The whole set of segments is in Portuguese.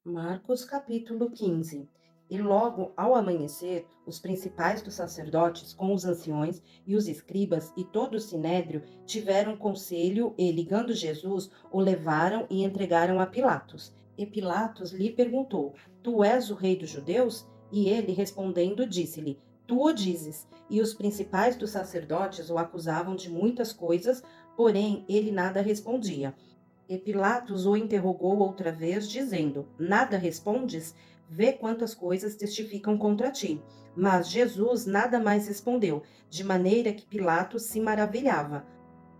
Marcos capítulo 15. E logo ao amanhecer, os principais dos sacerdotes, com os anciões e os escribas e todo o sinédrio, tiveram conselho e, ligando Jesus, o levaram e entregaram a Pilatos. E Pilatos lhe perguntou: Tu és o rei dos judeus? E ele, respondendo, disse-lhe: Tu o dizes. E os principais dos sacerdotes o acusavam de muitas coisas, porém ele nada respondia. E Pilatos o interrogou outra vez, dizendo: Nada respondes? Vê quantas coisas testificam contra ti. Mas Jesus nada mais respondeu, de maneira que Pilatos se maravilhava.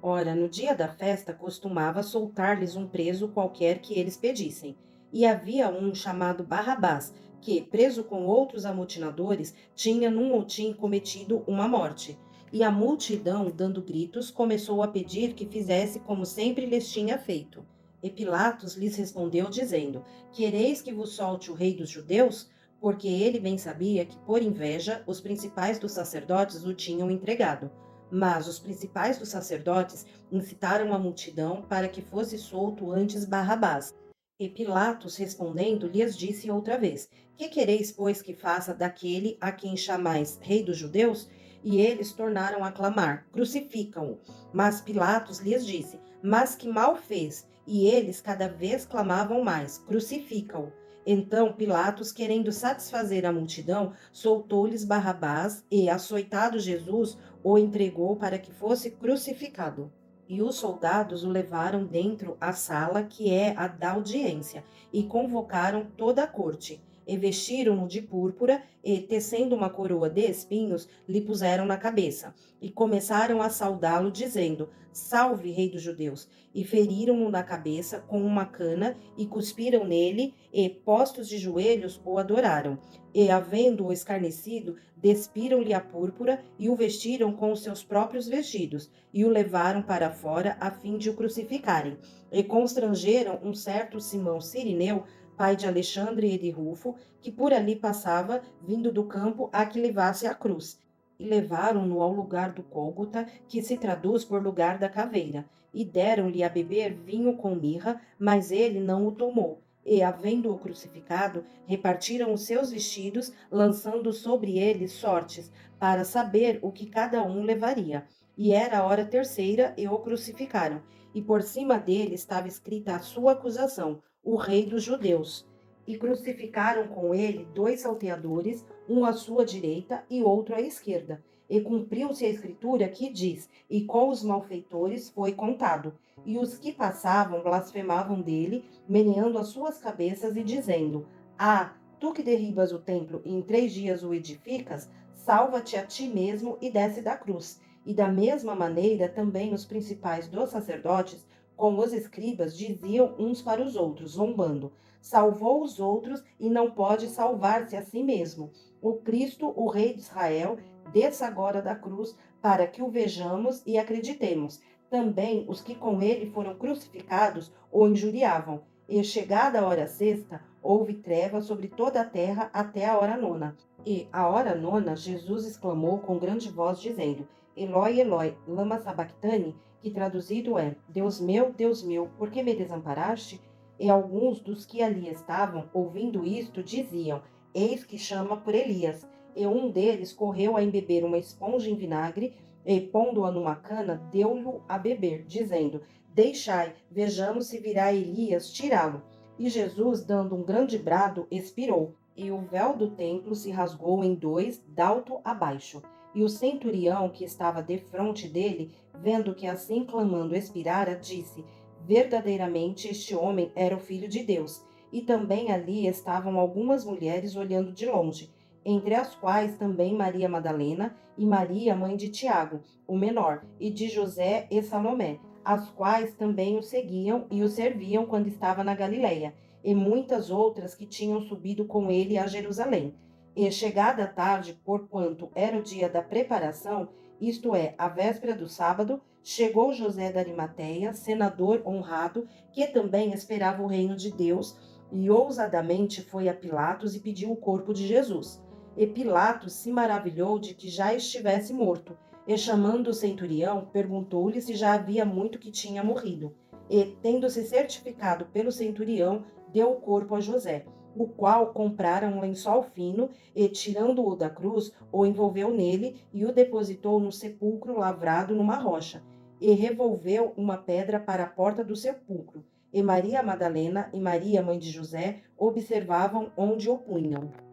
Ora, no dia da festa costumava soltar-lhes um preso qualquer que eles pedissem. E havia um chamado Barrabás, que, preso com outros amotinadores, tinha num motim cometido uma morte. E a multidão, dando gritos, começou a pedir que fizesse como sempre lhes tinha feito. E Pilatos lhes respondeu, dizendo: Quereis que vos solte o rei dos judeus? Porque ele bem sabia que, por inveja, os principais dos sacerdotes o tinham entregado. Mas os principais dos sacerdotes incitaram a multidão para que fosse solto antes Barrabás. E Pilatos, respondendo, lhes disse outra vez: Que quereis, pois, que faça daquele a quem chamais rei dos judeus? E eles tornaram a clamar: Crucificam-o. Mas Pilatos lhes disse: Mas que mal fez? E eles cada vez clamavam mais: Crucificam-o. Então Pilatos, querendo satisfazer a multidão, soltou-lhes Barrabás e, açoitado Jesus, o entregou para que fosse crucificado. E os soldados o levaram dentro à sala que é a da audiência, e convocaram toda a corte. E vestiram-no de púrpura, e, tecendo uma coroa de espinhos, lhe puseram na cabeça. E começaram a saudá-lo, dizendo: Salve, Rei dos Judeus! E feriram-no na cabeça com uma cana, e cuspiram nele, e, postos de joelhos, o adoraram. E, havendo-o escarnecido, despiram-lhe a púrpura e o vestiram com os seus próprios vestidos, e o levaram para fora a fim de o crucificarem. E constrangeram um certo Simão Cirineu, pai de Alexandre e de Rufo, que por ali passava, vindo do campo, a que levasse a cruz. E levaram-no ao lugar do Gólgota, que se traduz por lugar da caveira, e deram-lhe a beber vinho com mirra, mas ele não o tomou. E, havendo-o crucificado, repartiram os seus vestidos, lançando sobre eles sortes, para saber o que cada um levaria. E era a hora terceira, e o crucificaram. E por cima dele estava escrita a sua acusação: o Rei dos Judeus. E crucificaram com ele dois salteadores, um à sua direita e outro à esquerda. E cumpriu-se a escritura que diz: E com os malfeitores foi contado. E os que passavam blasfemavam dele, meneando as suas cabeças e dizendo: Ah, tu que derribas o templo e em 3 dias o edificas, salva-te a ti mesmo e desce da cruz. E da mesma maneira também os principais dos sacerdotes, com os escribas, diziam uns para os outros, zombando: Salvou os outros e não pode salvar-se a si mesmo. O Cristo, o Rei de Israel, desça agora da cruz, para que o vejamos e acreditemos. Também os que com ele foram crucificados o injuriavam. E chegada a hora sexta, houve treva sobre toda a terra até a hora nona. E, à hora nona, Jesus exclamou com grande voz, dizendo: Eloi, Eloi, lama sabachthani, que traduzido é: Deus meu, por que me desamparaste? E alguns dos que ali estavam, ouvindo isto, diziam: Eis que chama por Elias. E um deles correu a embeber uma esponja em vinagre e, pondo-a numa cana, deu-lhe a beber, dizendo: Deixai, vejamos se virá Elias tirá-lo. E Jesus, dando um grande brado, expirou, e o véu do templo se rasgou em dois, d'alto a baixo. E o centurião que estava defronte dele, vendo que assim clamando expirara, disse: Verdadeiramente este homem era o Filho de Deus. E também ali estavam algumas mulheres olhando de longe, entre as quais também Maria Madalena e Maria, mãe de Tiago, o menor, e de José e Salomé, as quais também o seguiam e o serviam quando estava na Galiléia, e muitas outras que tinham subido com ele a Jerusalém. E chegada a tarde, porquanto era o dia da preparação, isto é, a véspera do sábado, chegou José da Arimateia, senador honrado, que também esperava o reino de Deus, e ousadamente foi a Pilatos e pediu o corpo de Jesus. E Pilatos se maravilhou de que já estivesse morto, e chamando o centurião, perguntou-lhe se já havia muito que tinha morrido. E, tendo-se certificado pelo centurião, deu o corpo a José, o qual comprara um lençol fino e, tirando-o da cruz, o envolveu nele e o depositou no sepulcro lavrado numa rocha, e revolveu uma pedra para a porta do sepulcro. E Maria Madalena e Maria, mãe de José, observavam onde o punham.